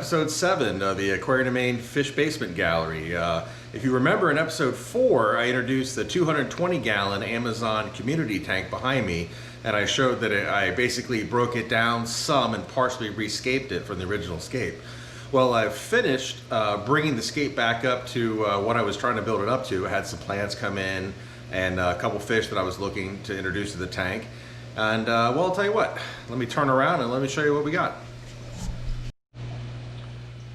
episode 7 of the Aquarium Tour Fish Basement Gallery. If you remember in episode 4, I introduced the 220-gallon Amazon community tank behind me, and I showed that I basically broke it down some and partially rescaped it from the original scape. Well, I've finished bringing the scape back up to what I was trying to build it up to. I had some plants come in and a couple fish that I was looking to introduce to the tank. And well, I'll tell you what, let me turn around and let me show you what we got.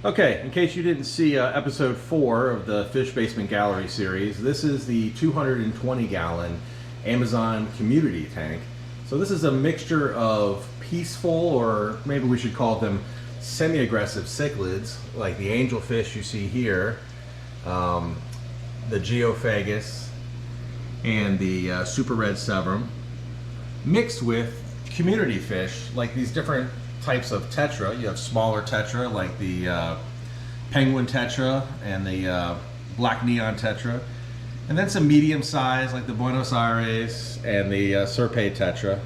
Okay, in case you didn't see episode 4 of the Fish Basement Gallery series, this is the 220-gallon Amazon community tank. So this is a mixture of peaceful, or maybe we should call them semi-aggressive cichlids, like the angelfish you see here, the geophagus, and the super red severum, mixed with community fish, like these different types of tetra. You have smaller tetra like the penguin tetra and the black neon tetra, and then some medium size like the Buenos Aires and the Serpe tetra,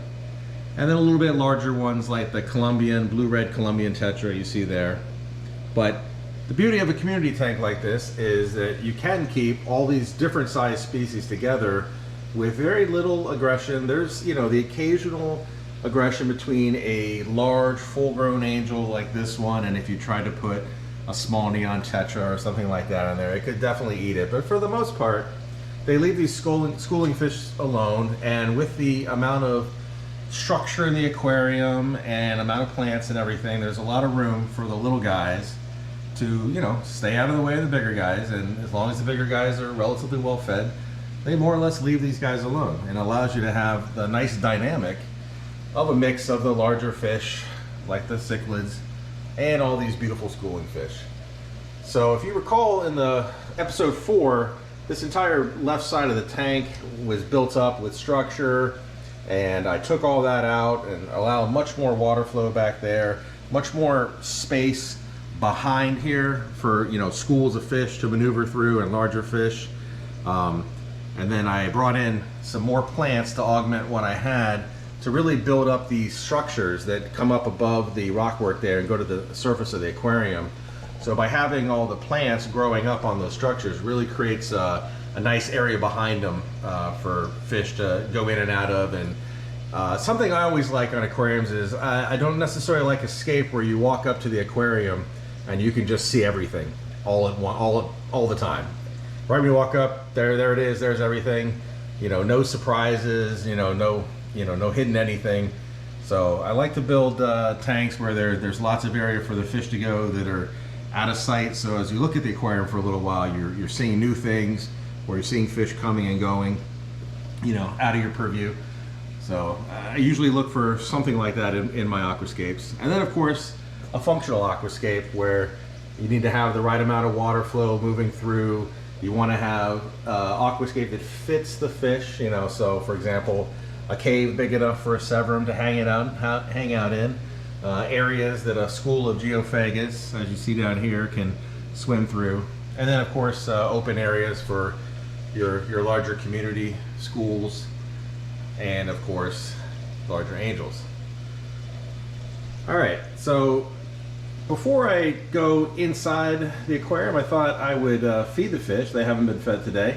and then a little bit larger ones like the Colombian, blue-red Colombian tetra you see there. But the beauty of a community tank like this is that you can keep all these different size species together with very little aggression. There's, you know, the occasional aggression between a large full-grown angel like this one, and if you tried to put a small neon tetra or something like that in there, it could definitely eat it. But for the most part, they leave these schooling fish alone, and with the amount of structure in the aquarium and amount of plants and everything, there's a lot of room for the little guys to, you know, stay out of the way of the bigger guys. And as long as the bigger guys are relatively well fed, they more or less leave these guys alone, and allows you to have the nice dynamic of a mix of the larger fish like the cichlids and all these beautiful schooling fish. So if you recall in the episode 4, this entire left side of the tank was built up with structure, and I took all that out and allowed much more water flow back there, much more space behind here for, you know, schools of fish to maneuver through and larger fish. And then I brought in some more plants to augment what I had, to really build up these structures that come up above the rockwork there and go to the surface of the aquarium. So by having all the plants growing up on those structures really creates a nice area behind them for fish to go in and out of. And something I always like on aquariums is I don't necessarily like a scape where you walk up to the aquarium and you can just see everything all at one, all the time. Right when you walk up, there it is, there's everything. You know, no surprises, no hidden anything. So I like to build tanks where there's lots of area for the fish to go that are out of sight. So as you look at the aquarium for a little while, you're seeing new things, or you're seeing fish coming and going, you know, out of your purview. So I usually look for something like that in my aquascapes. And then of course, a functional aquascape where you need to have the right amount of water flow moving through. You want to have aquascape that fits the fish, you know. So for example, a cave big enough for a severum to hang out in, areas that a school of geophagus, as you see down here, can swim through, and then of course open areas for your larger community schools, and of course larger angels. All right, so before I go inside the aquarium, I thought I would feed the fish. They haven't been fed today,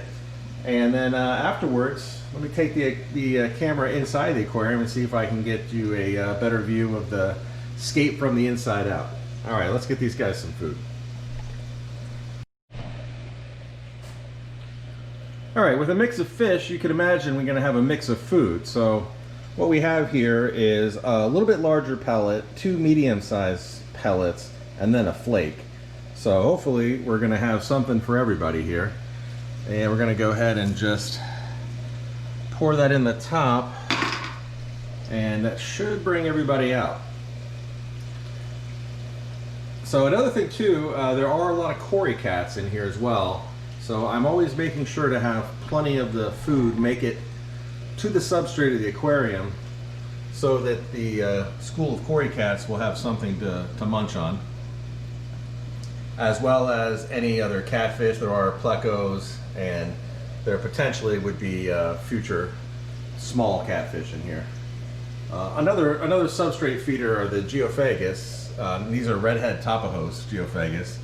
and then afterwards, let me take the camera inside the aquarium and see if I can get you a better view of the scape from the inside out. All right, let's get these guys some food. All right, with a mix of fish, you can imagine we're gonna have a mix of food. So what we have here is a little bit larger pellet, 2 medium-sized pellets, and then a flake. So hopefully we're gonna have something for everybody here. And we're gonna go ahead and just pour that in the top, and that should bring everybody out. So another thing too, there are a lot of cory cats in here as well. So I'm always making sure to have plenty of the food make it to the substrate of the aquarium so that the school of cory cats will have something to munch on, as well as any other catfish. There are plecos, and there potentially would be future small catfish in here. Another substrate feeder are the geophagus, These are redhead Tapajos geophagus.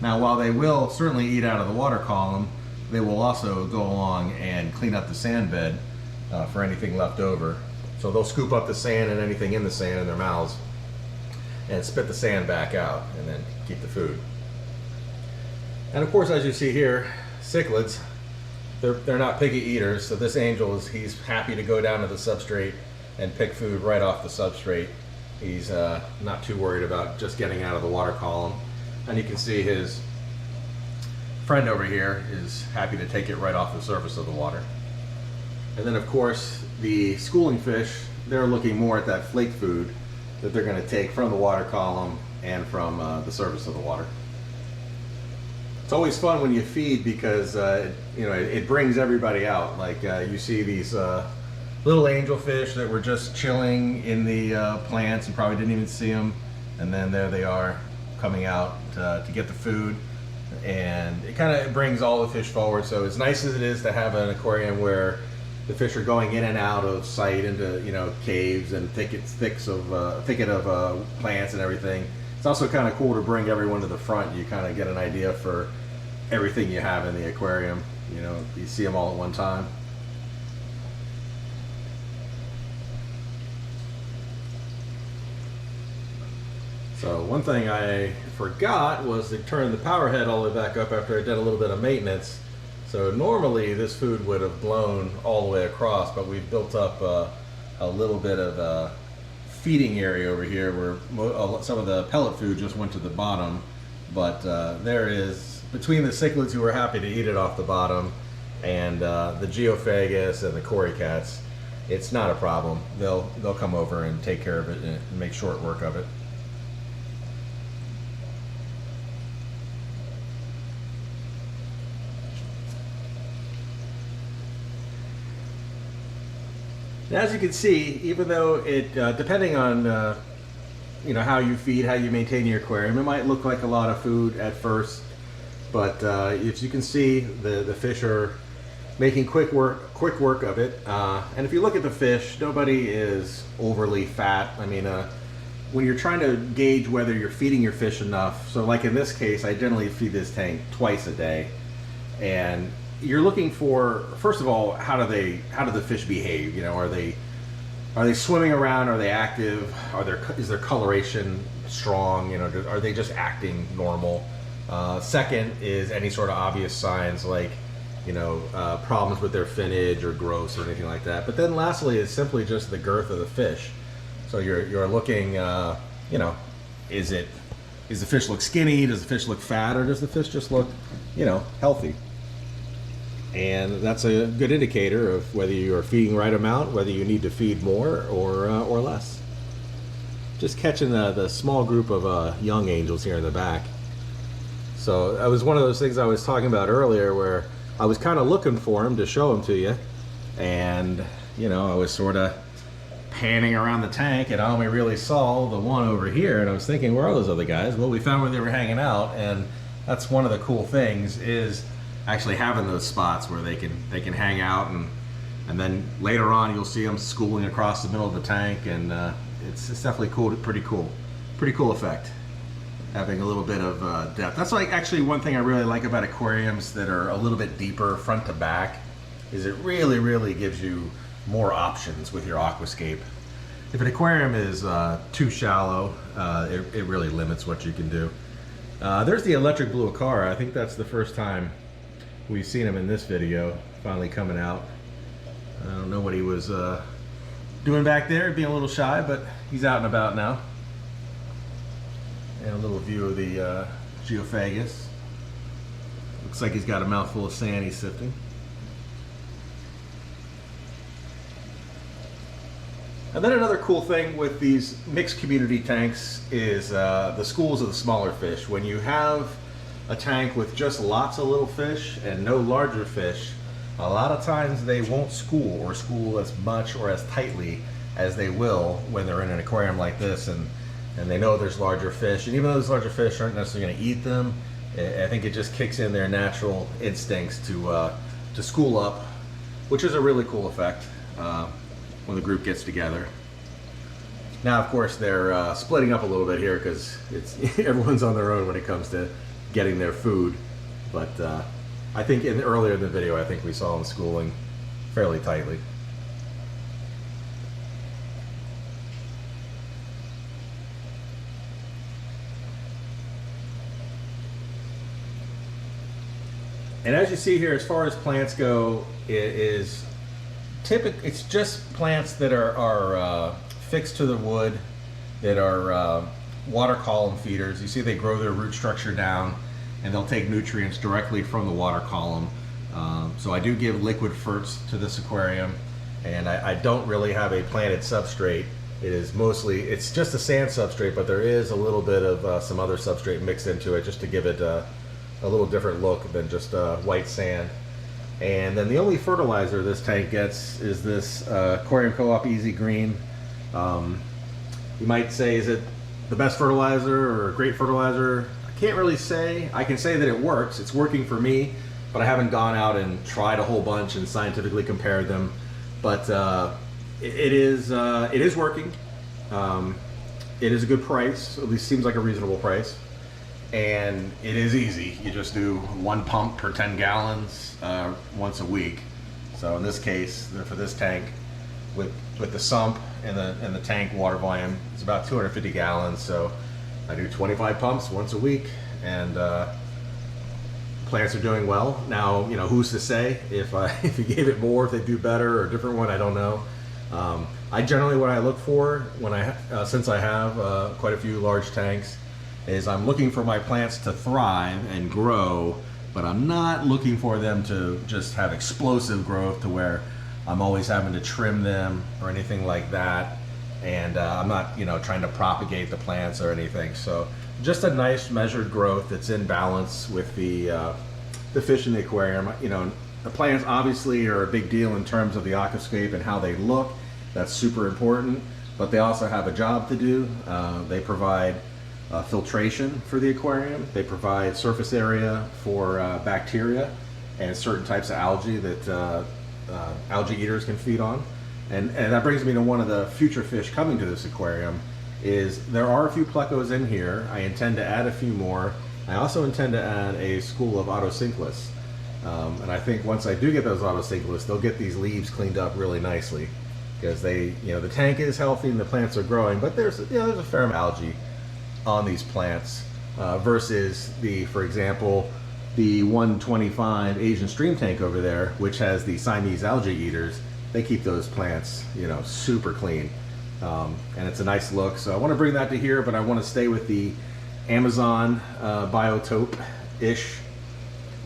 Now, while they will certainly eat out of the water column, they will also go along and clean up the sand bed for anything left over. So they'll scoop up the sand and anything in the sand in their mouths and spit the sand back out and then keep the food. And of course, as you see here, cichlids, they're not picky eaters. So this angel, he's happy to go down to the substrate and pick food right off the substrate. He's not too worried about just getting out of the water column. And you can see his friend over here is happy to take it right off the surface of the water. And then of course, the schooling fish, they're looking more at that flake food that they're going to take from the water column and from the surface of the water. It's always fun when you feed because you know, it brings everybody out. Like you see these little angelfish that were just chilling in the plants and probably didn't even see them, and then there they are coming out to get the food, and it kind of brings all the fish forward. So as nice as it is to have an aquarium where the fish are going in and out of sight into, you know, caves and thicket of plants and everything, it's also kind of cool to bring everyone to the front. You kind of get an idea for everything you have in the aquarium. You know, you see them all at one time. So one thing I forgot was to turn the power head all the way back up after I did a little bit of maintenance. So normally this food would have blown all the way across, but we've built up a little bit of a feeding area over here where some of the pellet food just went to the bottom. But there is, between the cichlids who are happy to eat it off the bottom and the geophagus and the cory cats, it's not a problem. They'll come over and take care of it and make short work of it. As you can see, even though it, depending on you know, how you feed, how you maintain your aquarium, it might look like a lot of food at first, but if you can see, the fish are making quick work of it. And if you look at the fish, nobody is overly fat. I mean, when you're trying to gauge whether you're feeding your fish enough, so like in this case, I generally feed this tank twice a day, and you're looking for, first of all, how do the fish behave? You know, are they swimming around? Are they active? Is their coloration strong? You know, are they just acting normal? Second is any sort of obvious signs like, you know, problems with their finnage or growth or anything like that. But then lastly is simply just the girth of the fish. So you're looking, you know, does the fish look skinny? Does the fish look fat? Or does the fish just look, you know, healthy? And that's a good indicator of whether you are feeding the right amount, whether you need to feed more or less. Just catching the small group of young angels here in the back. So that was one of those things I was talking about earlier where I was kind of looking for them to show them to you. And, you know, I was sort of panning around the tank and I only really saw the one over here. And I was thinking, where are those other guys? Well, we found where they were hanging out. And that's one of the cool things is actually having those spots where they can hang out, and then later on you'll see them schooling across the middle of the tank, and it's definitely cool, pretty cool effect, having a little bit of depth. That's like actually one thing I really like about aquariums that are a little bit deeper front to back, is it really gives you more options with your aquascape. If an aquarium is too shallow, it really limits what you can do. There's the electric blue acara. I think that's the first time we've seen him in this video, finally coming out. I don't know what he was doing back there, being a little shy, but he's out and about now. And a little view of the geophagus. Looks like he's got a mouthful of sand he's sifting. And then another cool thing with these mixed community tanks is the schools of the smaller fish. When you have a tank with just lots of little fish and no larger fish, a lot of times they won't school as much or as tightly as they will when they're in an aquarium like this, and they know there's larger fish. And even though those larger fish aren't necessarily going to eat them, I think it just kicks in their natural instincts to school up, which is a really cool effect when the group gets together. Now, of course, they're splitting up a little bit here because it's everyone's on their own when it comes to getting their food. But I think earlier in the video, I think we saw them schooling fairly tightly. And as you see here, as far as plants go, it's just plants that are fixed to the wood, that are water column feeders. You see they grow their root structure down, and they'll take nutrients directly from the water column. So I do give liquid ferts to this aquarium, and I don't really have a planted substrate. It's just a sand substrate, but there is a little bit of some other substrate mixed into it just to give it a little different look than just white sand. And then the only fertilizer this tank gets is this Aquarium Co-op Easy Green. You might say, is it the best fertilizer or a great fertilizer? I can't really say. I can say that it works. It's working for me, but I haven't gone out and tried a whole bunch and scientifically compared them. But it is working. It is a good price. At least seems like a reasonable price. And it is easy. You just do 1 pump per 10 gallons once a week. So in this case, for this tank, with the sump and the tank water volume, it's about 250 gallons. So I do 25 pumps once a week, and plants are doing well. Now, you know, who's to say if you gave it more, if they do better, or a different one? I don't know. I generally, what I look for since I have quite a few large tanks, is I'm looking for my plants to thrive and grow, but I'm not looking for them to just have explosive growth to where I'm always having to trim them or anything like that. And I'm not, you know, trying to propagate the plants or anything. So just a nice measured growth that's in balance with the fish in the aquarium. You know, the plants obviously are a big deal in terms of the aquascape and how they look. That's super important, but they also have a job to do. They provide filtration for the aquarium. They provide surface area for bacteria and certain types of algae that algae eaters can feed on. And that brings me to one of the future fish coming to this aquarium. Is there are a few plecos in here. I intend to add a few more. I also intend to add a school of autocinclus. And I think once I do get those autocinclus, they'll get these leaves cleaned up really nicely, because the tank is healthy and the plants are growing, but there's a fair amount of algae on these plants versus for example, the 125 Asian stream tank over there, which has the Siamese algae eaters. They keep those plants, you know, super clean, and it's a nice look. So I want to bring that to here, but I want to stay with the Amazon biotope-ish.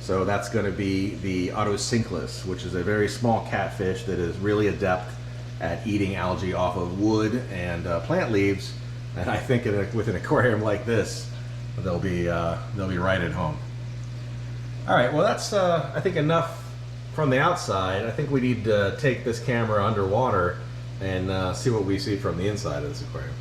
So that's going to be the autocinclus, which is a very small catfish that is really adept at eating algae off of wood and plant leaves. And I think with an aquarium like this, they'll be right at home. All right, well that's I think enough from the outside. I think we need to take this camera underwater and see what we see from the inside of this aquarium.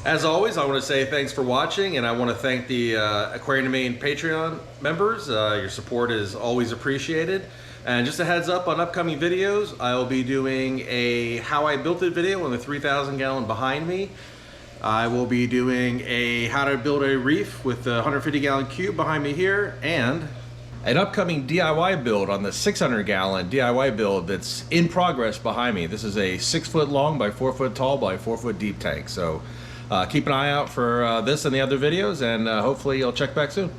As always, I want to say thanks for watching, and I want to thank the Aquarium Domain Patreon members. Your support is always appreciated. And just a heads up on upcoming videos, I'll be doing a how I built it video on the 3,000 gallon behind me. I will be doing a how to build a reef with the 150 gallon cube behind me here, and an upcoming DIY build on the 600 gallon DIY build that's in progress behind me. This is a 6 foot long by 4 foot tall by 4 foot deep tank. So keep an eye out for this and the other videos, and hopefully you'll check back soon.